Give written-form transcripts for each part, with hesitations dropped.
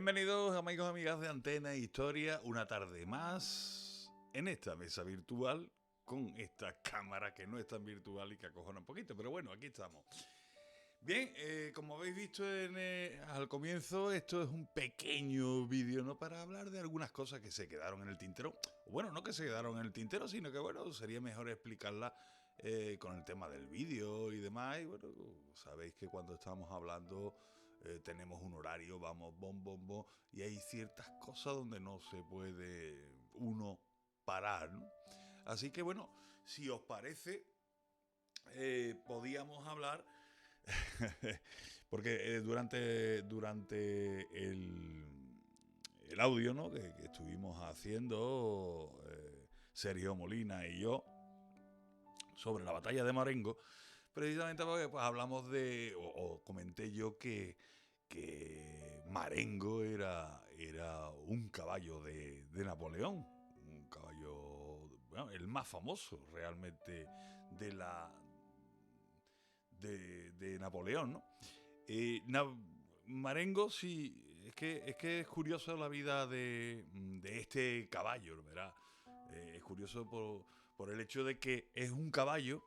Bienvenidos amigos y amigas de Antena Historia, una tarde más en esta mesa virtual con esta cámara que no es tan virtual y que acojona un poquito, pero bueno, aquí estamos. Bien, como habéis visto al comienzo, esto es un pequeño vídeo, ¿no? Para hablar de algunas cosas que se quedaron en el tintero. Bueno, no que se quedaron en el tintero, sino que bueno, sería mejor explicarla con el tema del vídeo y demás. Y bueno, sabéis que cuando estamos hablando tenemos un horario, vamos, bom, y hay ciertas cosas donde no se puede uno parar, ¿no? Así que bueno, si os parece, podíamos hablar porque durante el audio, ¿no? que estuvimos haciendo Sergio Molina y yo sobre la batalla de Marengo, precisamente porque pues, hablamos o comenté yo que Marengo era un caballo de Napoleón, un caballo, bueno, el más famoso realmente de de Napoleón, ¿no? Marengo, sí, es que es curioso la vida de este caballo, ¿verdad? Es curioso por el hecho de que es un caballo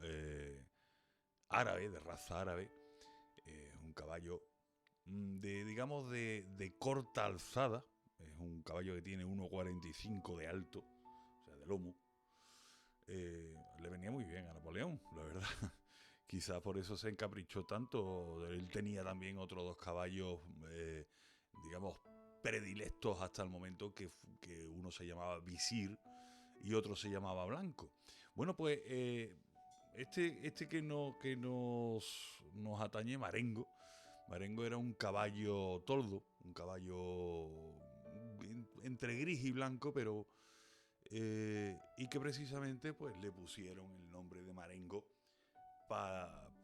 eh, árabe, de raza árabe, es un caballo digamos, de corta alzada, es un caballo que tiene 1,45 de alto, o sea, de lomo. Le venía muy bien a Napoleón, la verdad. Quizás por eso se encaprichó tanto. Él tenía también otros dos caballos, digamos, predilectos hasta el momento, que uno se llamaba Visir y otro se llamaba Blanco. Bueno, pues este que nos atañe, Marengo. Marengo era un caballo tordo, un caballo entre gris y blanco, pero y que precisamente pues le pusieron el nombre de Marengo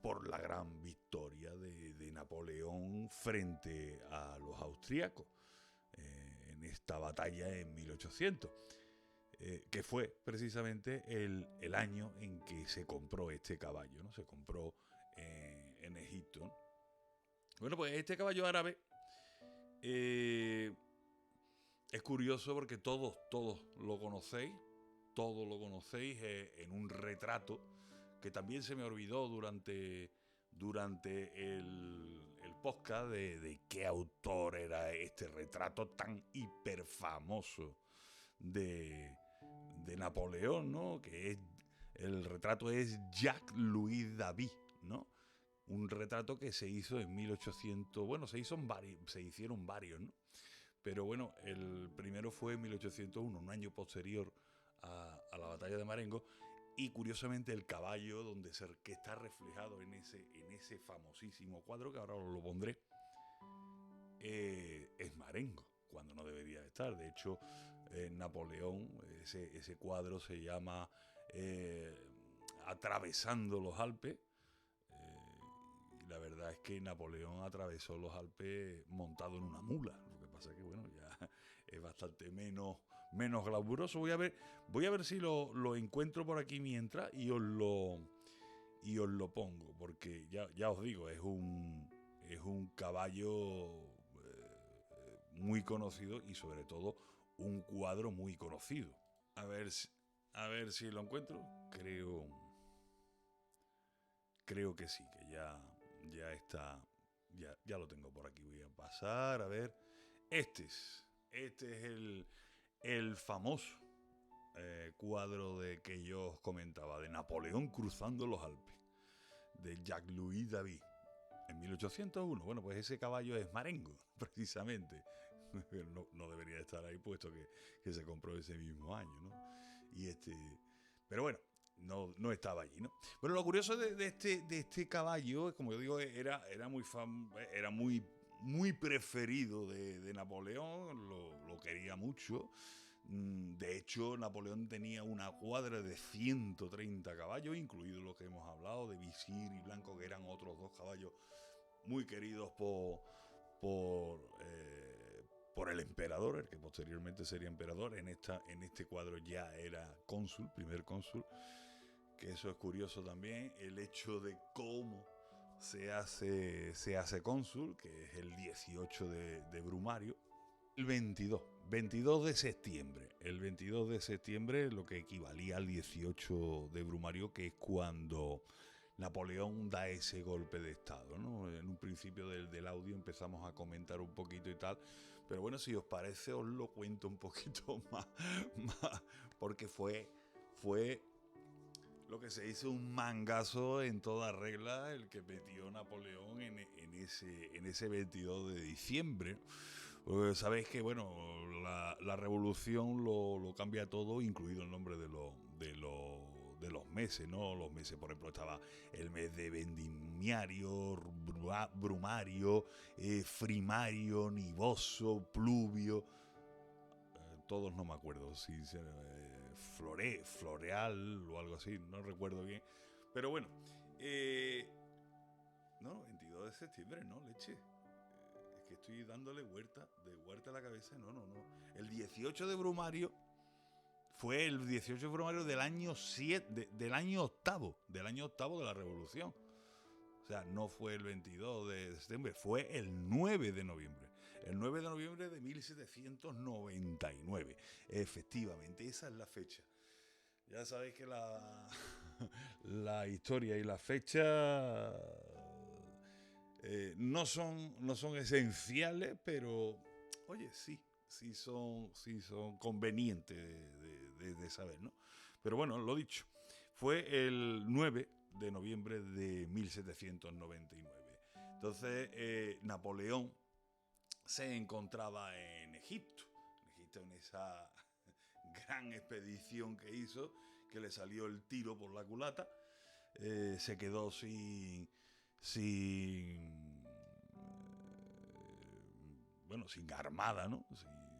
por la gran victoria de Napoleón frente a los austríacos en esta batalla en 1800, que fue precisamente el año en que se compró este caballo, ¿no? Se compró en Egipto, ¿no? Bueno, pues este caballo árabe es curioso porque todos lo conocéis en un retrato que también se me olvidó durante el podcast de qué autor era este retrato tan hiper famoso de, de Napoleón, ¿no? El retrato es Jacques-Louis David, ¿no? Un retrato que se hizo en 1800, bueno, se hicieron varios, ¿no? Pero bueno, el primero fue en 1801, un año posterior a la batalla de Marengo, y curiosamente el caballo que está reflejado en ese famosísimo cuadro, que ahora os lo pondré, es Marengo, cuando no debería estar. De hecho, Napoleón, ese cuadro se llama Atravesando los Alpes. Y la verdad es que Napoleón atravesó los Alpes montado en una mula. Lo que pasa es que, bueno, ya es bastante menos glamuroso. Voy a ver si lo encuentro por aquí mientras y os lo pongo. Porque ya os digo, es un caballo muy conocido y sobre todo un cuadro muy conocido. A ver si lo encuentro. Creo que sí, que ya está, ya lo tengo por aquí. Voy a pasar a ver. Este es el famoso cuadro que yo os comentaba, de Napoleón cruzando los Alpes, de Jacques-Louis David, en 1801. Bueno, pues ese caballo es Marengo, precisamente. No debería estar ahí, puesto que se compró ese mismo año, ¿no? Pero bueno, no estaba allí, ¿no? Bueno, lo curioso de este caballo, como yo digo, era muy preferido de Napoleón, lo quería mucho. De hecho, Napoleón tenía una cuadra de 130 caballos, incluidos los que hemos hablado, de Visir y Blanco, que eran otros dos caballos muy queridos por el emperador, el que posteriormente sería emperador. En este cuadro ya era cónsul, primer cónsul, que eso es curioso también, el hecho de cómo se hace cónsul, que es el 18 de Brumario, el 22 de septiembre. El 22 de septiembre, lo que equivalía al 18 de Brumario, que es cuando Napoleón da ese golpe de estado, ¿no? En un principio del audio empezamos a comentar un poquito y tal, pero bueno, si os parece os lo cuento un poquito más porque fue lo que se dice un mangazo en toda regla el que metió Napoleón en ese 22 de diciembre. Sabéis que, bueno, la revolución lo cambia todo, incluido el nombre de los meses, ¿no? Los meses, por ejemplo, estaba el mes de vendimiario, brumario, frimario, nivoso, pluvio, todos no me acuerdo, si floreal o algo así, no recuerdo bien. Pero bueno, no, 22 de septiembre, no, leche. Es que estoy dándole vuelta a la cabeza, no. El 18 de Brumario fue el 18 de Brumario del año 7, del año octavo de la Revolución. O sea, no fue el 22 de septiembre, fue el 9 de noviembre. El 9 de noviembre de 1799. Efectivamente, esa es la fecha. Ya sabéis que la historia y la fecha no son esenciales, pero oye, sí son convenientes de saber, ¿no? Pero bueno, lo dicho, fue el 9 de noviembre de 1799. Entonces, Napoleón se encontraba en Egipto, en esa gran expedición que hizo, que le salió el tiro por la culata. Se quedó sin sin armada, ¿no?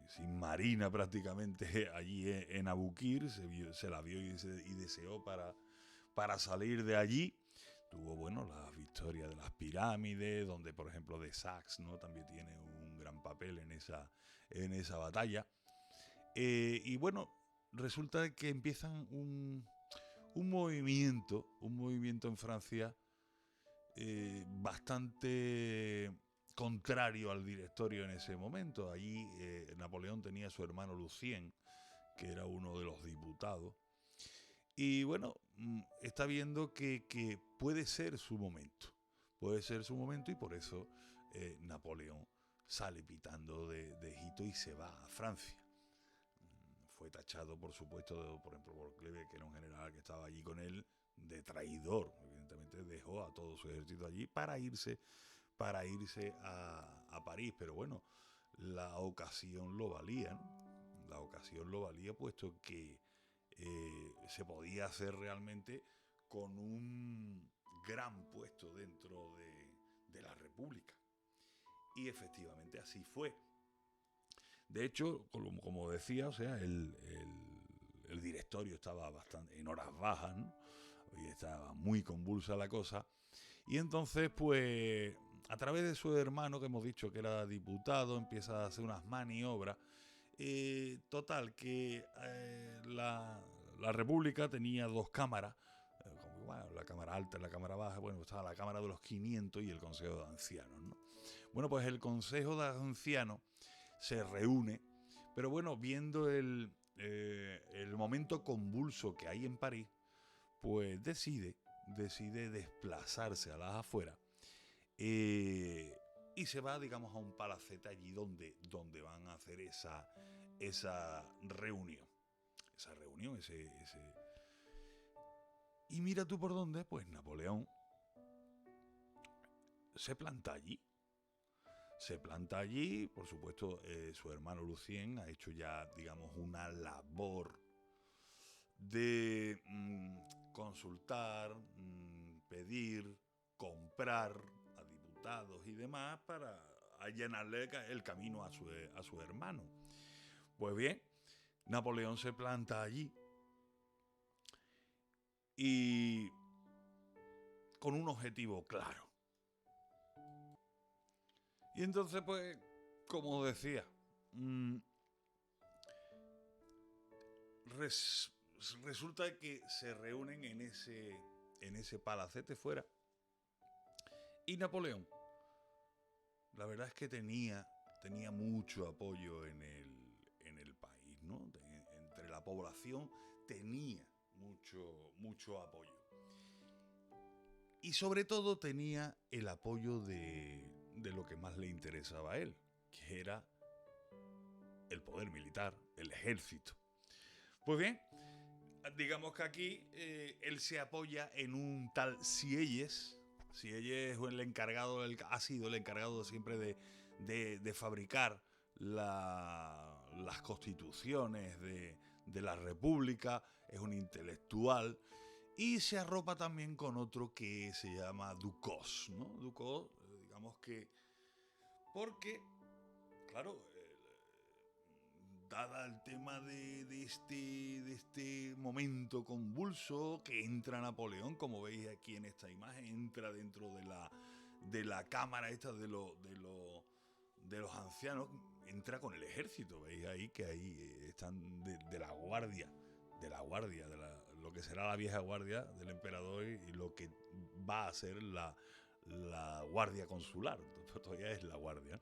Sin marina prácticamente allí en Abukir. Se la vio y deseó para salir de allí. Tuvo, bueno, las victorias de las pirámides, donde, por ejemplo, de Saxe, ¿no? También tiene un gran papel en esa batalla. Y bueno, resulta que empiezan un movimiento en Francia bastante contrario al directorio en ese momento. Allí Napoleón tenía a su hermano Lucien, que era uno de los diputados. Y bueno, está viendo que puede ser su momento. Puede ser su momento y por eso Napoleón sale pitando de Egipto y se va a Francia. Fue tachado, por supuesto, por ejemplo, por Cleve, que era un general que estaba allí con él, de traidor. Evidentemente dejó a todo su ejército allí para irse a París. Pero bueno, la ocasión lo valía, ¿no? La ocasión lo valía, puesto que se podía hacer realmente con un gran puesto dentro de la República. Y efectivamente así fue. De hecho, como decía, o sea, el directorio estaba bastante en horas bajas, ¿no? Y estaba muy convulsa la cosa. Y entonces, pues, a través de su hermano, que hemos dicho que era diputado, empieza a hacer unas maniobras. Total, que la República tenía dos cámaras, bueno, la cámara alta y la cámara baja. Bueno, estaba la Cámara de los 500 y el Consejo de Ancianos, ¿no? Bueno, pues el Consejo de Ancianos se reúne, pero bueno, viendo el momento convulso que hay en París, pues decide desplazarse a las afueras y se va, digamos, a un palacete allí donde van a hacer esa reunión. Y mira tú por dónde, pues Napoleón se planta allí. Por supuesto, su hermano Lucien ha hecho ya, digamos, una labor de consultar, pedir, comprar a diputados y demás para allanarle el camino a su hermano. Pues bien, Napoleón se planta allí y con un objetivo claro. Y entonces, pues, como decía, resulta que se reúnen en ese palacete fuera Y Napoleón, la verdad es que tenía mucho apoyo en el país, ¿no? Entre la población tenía mucho apoyo. Y sobre todo tenía el apoyo de lo que más le interesaba a él, que era el poder militar, el ejército. Pues bien, digamos que aquí él se apoya en un tal Sieyès. Sieyès es el encargado, ha sido el encargado siempre de fabricar las constituciones de la República, es un intelectual y se arropa también con otro que se llama Ducos, ¿no? Ducos, digamos que porque, claro, dada el tema de este momento convulso que entra Napoleón, como veis aquí en esta imagen, entra dentro de la cámara esta de los ancianos, entra con el ejército, veis ahí que ahí están de la guardia, lo que será la vieja guardia del emperador y lo que va a ser la guardia consular, todavía es la guardia, ¿no?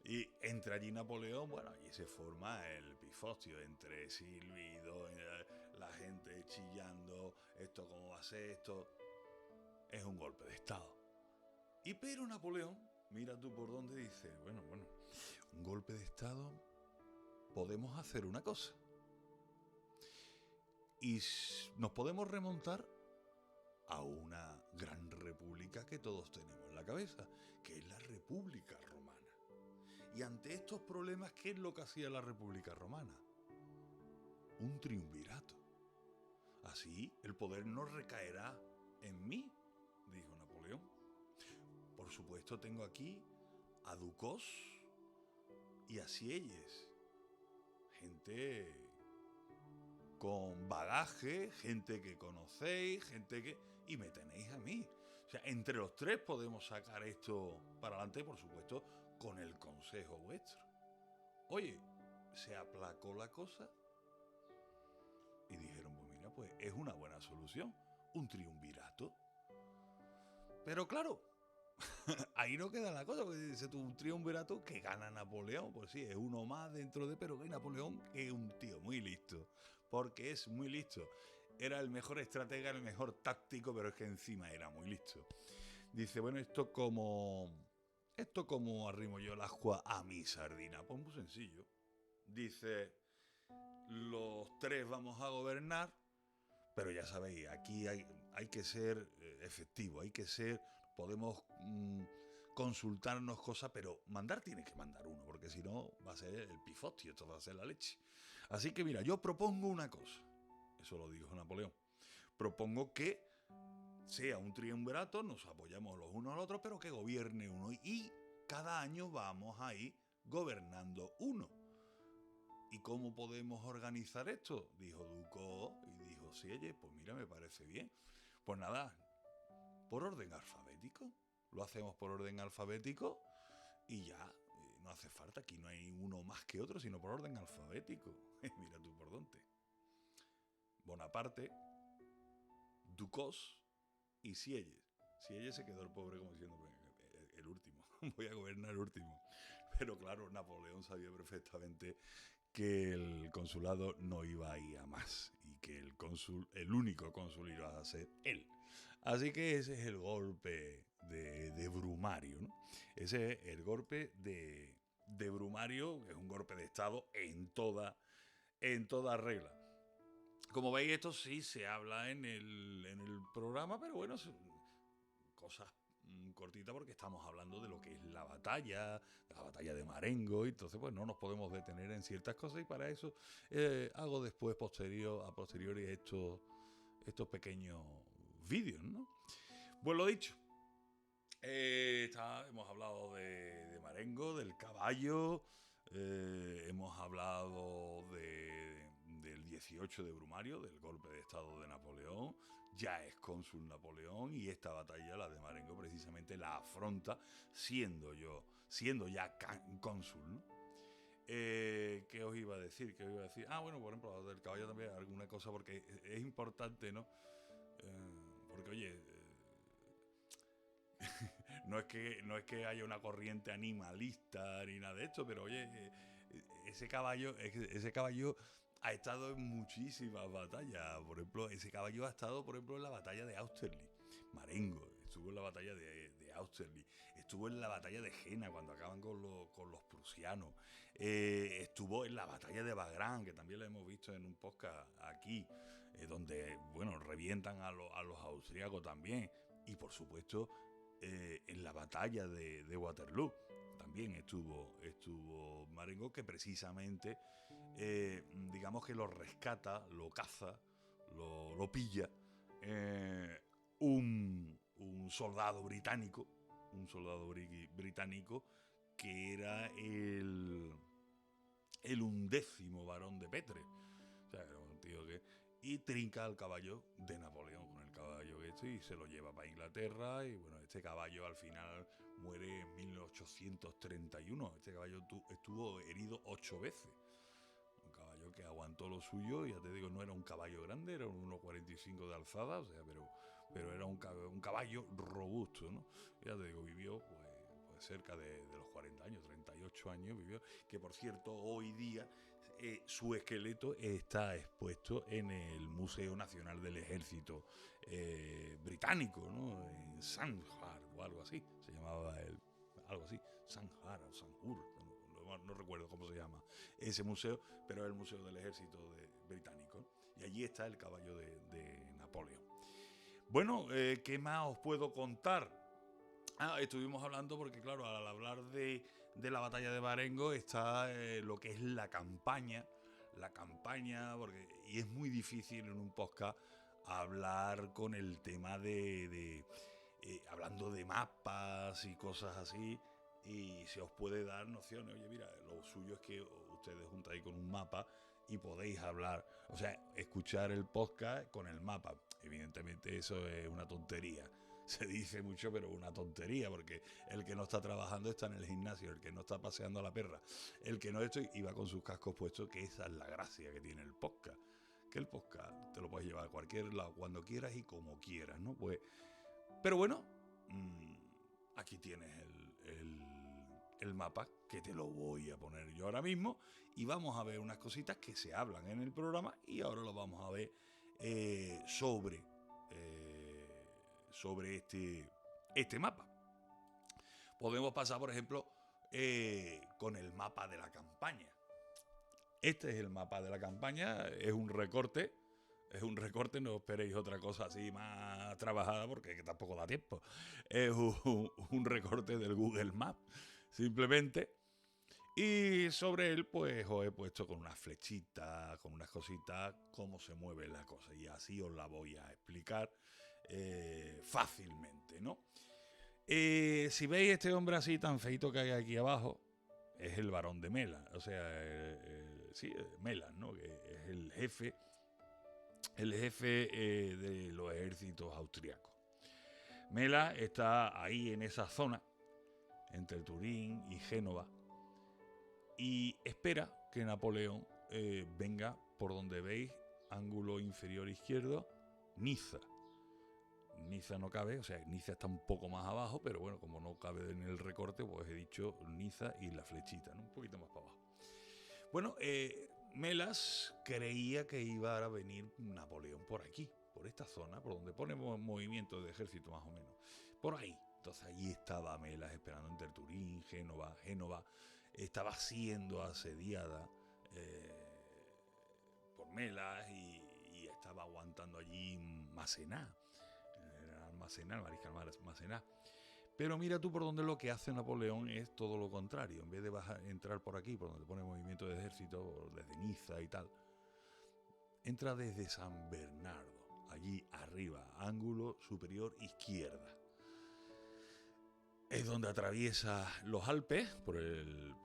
Y entra allí Napoleón, bueno, allí se forma el pifostio entre silbido, la gente chillando, esto cómo va a ser, esto es un golpe de estado. Y pero Napoleón, mira tú por dónde dice, bueno, un golpe de estado, podemos hacer una cosa. Y nos podemos remontar a una gran república que todos tenemos en la cabeza, que es la República Romana. Y ante estos problemas, ¿qué es lo que hacía la República Romana? Un triunvirato. Así el poder no recaerá en mí, dijo Napoleón. Por supuesto tengo aquí a Ducos y a Sieyès, gente con bagaje, gente que conocéis, gente que... y me tenéis a mí. O sea, entre los tres podemos sacar esto para adelante, por supuesto, con el consejo vuestro. Oye, se aplacó la cosa y dijeron, pues mira, pues es una buena solución, un triunvirato. Pero claro, ahí no queda la cosa, porque dice tú, un triunvirato que gana Napoleón, pues sí, es uno más dentro de, pero que Napoleón es un tío muy listo, porque es muy listo. Era el mejor estratega, el mejor táctico, pero es que encima era muy listo. Dice, bueno, esto como arrimo yo el agua a mi sardina. Pues muy sencillo. Dice, los tres vamos a gobernar, pero ya sabéis, aquí hay que ser efectivo, hay que ser, podemos consultarnos cosas, pero mandar tiene que mandar uno, porque si no va a ser el pifostio, esto va a ser la leche. Así que mira, yo propongo una cosa, eso lo dijo Napoleón, propongo que sea un triunvirato, nos apoyamos los unos a los otros, pero que gobierne uno. Y cada año vamos a ir gobernando uno. ¿Y cómo podemos organizar esto? Dijo Ducos y dijo Sieyès, pues mira, me parece bien. Pues nada, por orden alfabético. Lo hacemos por orden alfabético y ya, no hace falta, aquí no hay uno más que otro, sino por orden alfabético. Mira tú por dónde. Bonaparte, Ducos y Sieyès. Sieyès se quedó el pobre como diciendo, el último, voy a gobernar el último. Pero claro, Napoleón sabía perfectamente que el consulado no iba a ir a más y que el único cónsul iba a ser él. Así que ese es el golpe de Brumario, ¿no? Ese es el golpe de Brumario, que es un golpe de estado en toda regla. Como veis, esto sí se habla en el programa, pero bueno, cosas cortitas porque estamos hablando de lo que es la batalla de Marengo, y entonces pues no nos podemos detener en ciertas cosas, y para eso hago después a posteriori estos pequeños vídeos, ¿no? Pues lo dicho, hemos hablado de Marengo, del caballo, hemos hablado del 18 de Brumario, del golpe de estado de Napoleón. Ya es cónsul Napoleón y esta batalla, la de Marengo, precisamente la afronta siendo ya cónsul, ¿no? ¿Qué os iba a decir? Ah, bueno, por ejemplo, del caballo también alguna cosa, porque es importante, ¿no? Porque, oye, no es que haya una corriente animalista ni nada de esto, pero oye, ese caballo ha estado en muchísimas batallas. Por ejemplo, ese caballo ha estado, por ejemplo, en la batalla de Austerlitz. Marengo estuvo en la batalla de Austerlitz, estuvo en la batalla de Jena cuando acaban con los prusianos, estuvo en la batalla de Wagram, que también la hemos visto en un podcast aquí, donde, bueno, revientan a los austríacos también. Y por supuesto, en la batalla de Waterloo también estuvo Marengo, que precisamente, digamos que lo rescata, lo caza, lo pilla, un soldado británico, que era el 11º barón de Petre. O sea, era un tío que... Y trinca al caballo de Napoleón con el caballo y se lo lleva para Inglaterra. Y bueno, este caballo al final muere en 1831. Este caballo estuvo herido 8 veces. Un caballo que aguantó lo suyo. Ya te digo, no era un caballo grande, era un 1,45 de alzada. O sea, pero era un caballo robusto, ¿no? Ya te digo, vivió pues cerca de los 40 años, 38 años vivió. Que por cierto, hoy día su esqueleto está expuesto en el Museo Nacional del Ejército británico, ¿no? En Sandhurst o algo así, se llamaba algo así, Sandhurst o Sandhurst, no recuerdo cómo se llama ese museo, pero es el Museo del Ejército británico. Y allí está el caballo de Napoleón. Bueno, ¿qué más os puedo contar? Estuvimos hablando porque, claro, al hablar de la batalla de Marengo está lo que es la campaña, y es muy difícil en un podcast hablar con el tema hablando de mapas y cosas así, y se os puede dar nociones. Oye, mira, lo suyo es que ustedes juntáis con un mapa y podéis hablar, o sea, escuchar el podcast con el mapa. Evidentemente eso es una tontería. Se dice mucho, pero una tontería, porque el que no está trabajando está en el gimnasio, el que no está paseando a la perra, el que no iba con sus cascos puestos, que esa es la gracia que tiene el podcast. Que el podcast te lo puedes llevar a cualquier lado, cuando quieras y como quieras, ¿no? Pues, pero bueno, aquí tienes el mapa, que te lo voy a poner yo ahora mismo, y vamos a ver unas cositas que se hablan en el programa, y ahora lo vamos a ver sobre este mapa. Podemos pasar, por ejemplo, con el mapa de la campaña. Este es el mapa de la campaña, es un recorte, no esperéis otra cosa así más trabajada porque tampoco da tiempo. Es un recorte del Google Maps, simplemente. Y sobre él, pues os he puesto con unas flechitas, con unas cositas, cómo se mueve la cosa. Y así os la voy a explicar fácilmente, ¿no? Si veis este hombre así tan feito que hay aquí abajo, es el barón de Mela, o sea, sí, Mela, ¿no? Que es el jefe de los ejércitos austriacos. Mela está ahí en esa zona, entre Turín y Génova, y espera que Napoleón venga por donde veis, ángulo inferior izquierdo, Niza. Niza no cabe, o sea, Niza está un poco más abajo, pero bueno, como no cabe en el recorte, pues he dicho Niza y la flechita, ¿no? Un poquito más para abajo. Bueno, Melas creía que iba a venir Napoleón por aquí, por esta zona, por donde ponemos movimiento de ejército más o menos, por ahí. Entonces allí estaba Melas esperando entre Turín, Génova. Génova estaba siendo asediada por Melas y estaba aguantando allí Massena. El mariscal Massena. Pero mira tú por donde lo que hace Napoleón es todo lo contrario. En vez de entrar por aquí, por donde pone movimiento de ejército, desde Niza y tal, entra desde San Bernardo, allí arriba, ángulo superior izquierda. Es donde atraviesa los Alpes por el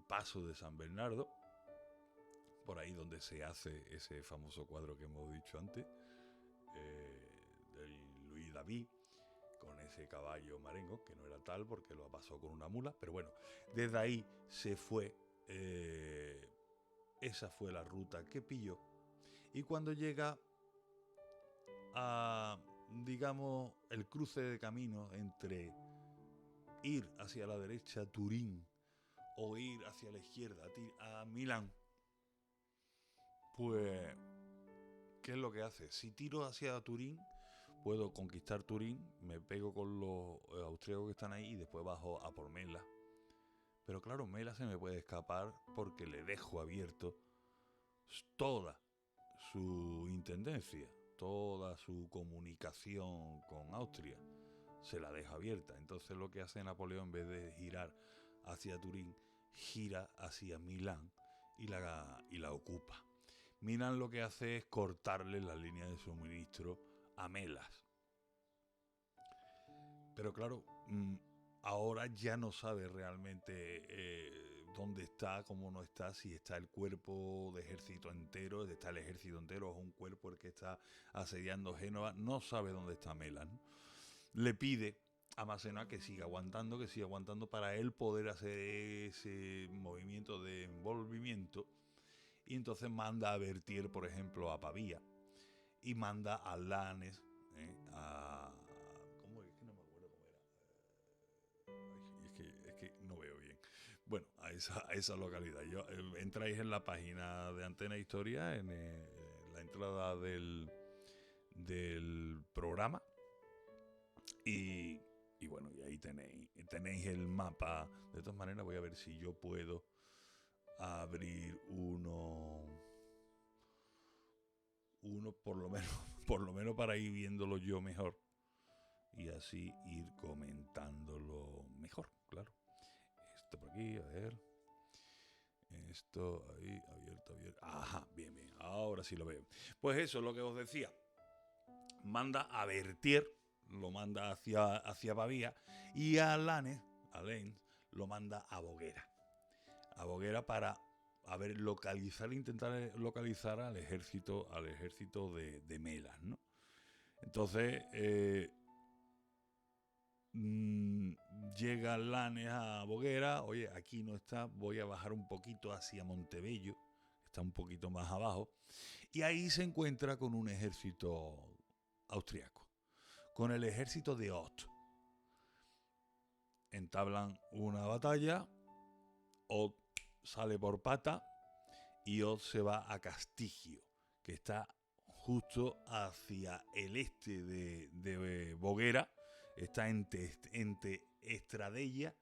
paso de San Bernardo, por ahí donde se hace ese famoso cuadro que hemos dicho antes, de Louis David, con ese caballo Marengo, que no era tal porque lo pasó con una mula, pero bueno, desde ahí se fue, esa fue la ruta que pilló. Y cuando llega a digamos, el cruce de caminos entre ir hacia la derecha, Turín, o ir hacia la izquierda, a Milán, pues, ¿qué es lo que hace? Si tiro hacia Turín, puedo conquistar Turín, me pego con los austríacos que están ahí y después bajo a por Mela. Pero claro, Mela se me puede escapar porque le dejo abierto toda su intendencia, toda su comunicación con Austria, se la deja abierta. Entonces lo que hace Napoleón, en vez de girar hacia Turín, gira hacia Milán y la ocupa. Milán lo que hace es cortarle la línea de suministro a Melas. Pero claro, ahora ya no sabe realmente dónde está, cómo no está, si está el cuerpo de ejército entero, está el ejército entero, es un cuerpo el que está asediando Génova, no sabe dónde está Melas, ¿no? Le pide a Massena que siga aguantando para él poder hacer ese movimiento de envolvimiento, y entonces manda a Berthier, por ejemplo, a Pavía, y manda a Lannes, a... ¿Cómo es? Que no me acuerdo cómo era. Es que no veo bien. Bueno, a esa localidad. Entráis en la página de Antena Historia, en la entrada del programa, y bueno, y ahí tenéis el mapa. De todas maneras, voy a ver si yo puedo abrir uno por lo menos para ir viéndolo yo mejor y así ir comentándolo mejor, claro. Esto por aquí, a ver. Esto ahí, abierto. Ajá, bien, ahora sí lo veo. Pues eso es lo que os decía. Manda a Berthier, lo manda hacia Pavía, y a Lannes lo manda a Boguera para intentar localizar al ejército de Melas, ¿no? Entonces llega Lannes a Boguera, oye, aquí no está, voy a bajar un poquito hacia Montebello, que está un poquito más abajo, y ahí se encuentra con un ejército austriaco, con el ejército de Ott. Entablan una batalla, Ott sale por pata y Ott se va a Castigio, que está justo hacia el este de Boguera, está entre Estradella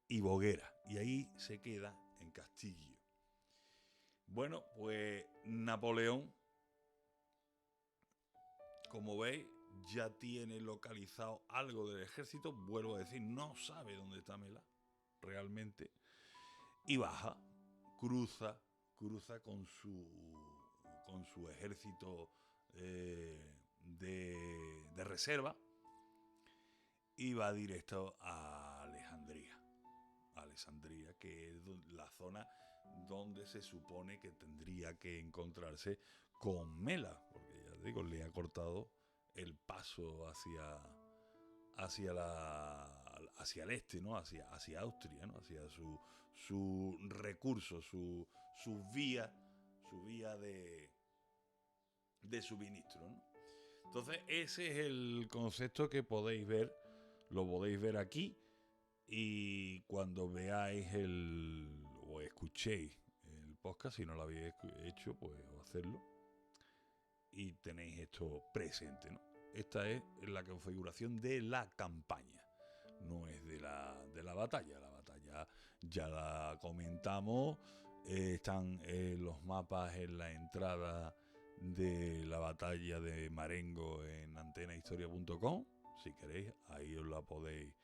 y Boguera, y ahí se queda en Castigio. Bueno, pues Napoleón, como veis, ya tiene localizado algo del ejército, vuelvo a decir, no sabe dónde está Mela realmente, y baja, cruza con su ejército de reserva, y va directo a Alejandría, que es la zona donde se supone que tendría que encontrarse con Mela, porque ya digo, le ha cortado el paso hacia el este, ¿no? Hacia Austria, ¿no? Hacia su recurso, su vía de suministro, ¿no? Entonces ese es el concepto que podéis ver, lo podéis ver aquí, y cuando veáis o escuchéis el podcast, si no lo habéis hecho, pues hacerlo y tenéis esto presente, ¿no? Esta es la configuración de la campaña, no es de la batalla. La batalla ya la comentamos, están los mapas en la entrada de la batalla de Marengo en antenahistoria.com. Si queréis, ahí os la podéis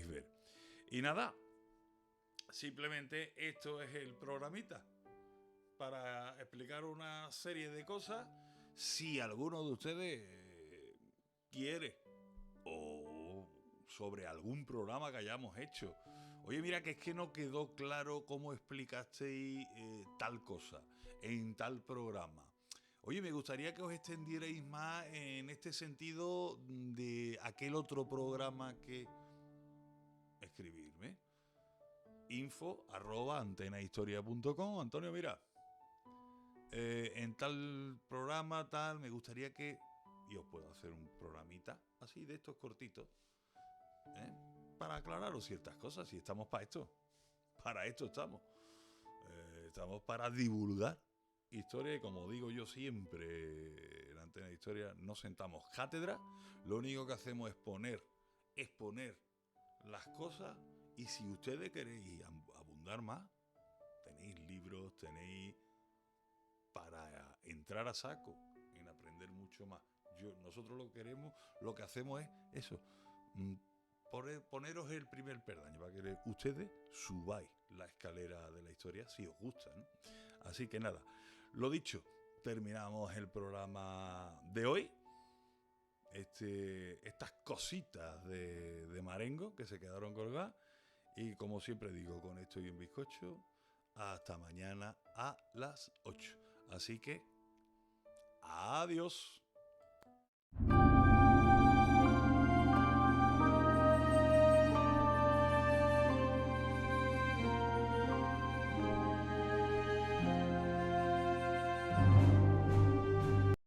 ver. Y nada, simplemente esto es el programita para explicar una serie de cosas. Si alguno de ustedes quiere, o sobre algún programa que hayamos hecho, oye, mira, que es que no quedó claro cómo explicasteis tal cosa en tal programa. Oye, me gustaría que os extendierais más en este sentido de aquel otro programa que... Escribirme. info@antenahistoria.com. Antonio, mira, en tal programa, me gustaría que y os puedo hacer un programita así de estos cortitos, ¿eh? Para aclararos ciertas cosas. Si estamos para esto estamos. Estamos para divulgar historia y, como digo yo siempre en Antena de Historia, no sentamos cátedra, lo único que hacemos es exponer las cosas, y si ustedes queréis abundar más, tenéis libros, tenéis para entrar a saco en aprender mucho más. Nosotros lo que hacemos es eso, poneros el primer peldaño para que ustedes subáis la escalera de la historia si os gusta, ¿no? Así que nada, lo dicho, terminamos el programa de hoy. Estas cositas de Marengo que se quedaron colgadas. Y como siempre digo, con esto y un bizcocho, hasta mañana a las 8. Así que, adiós.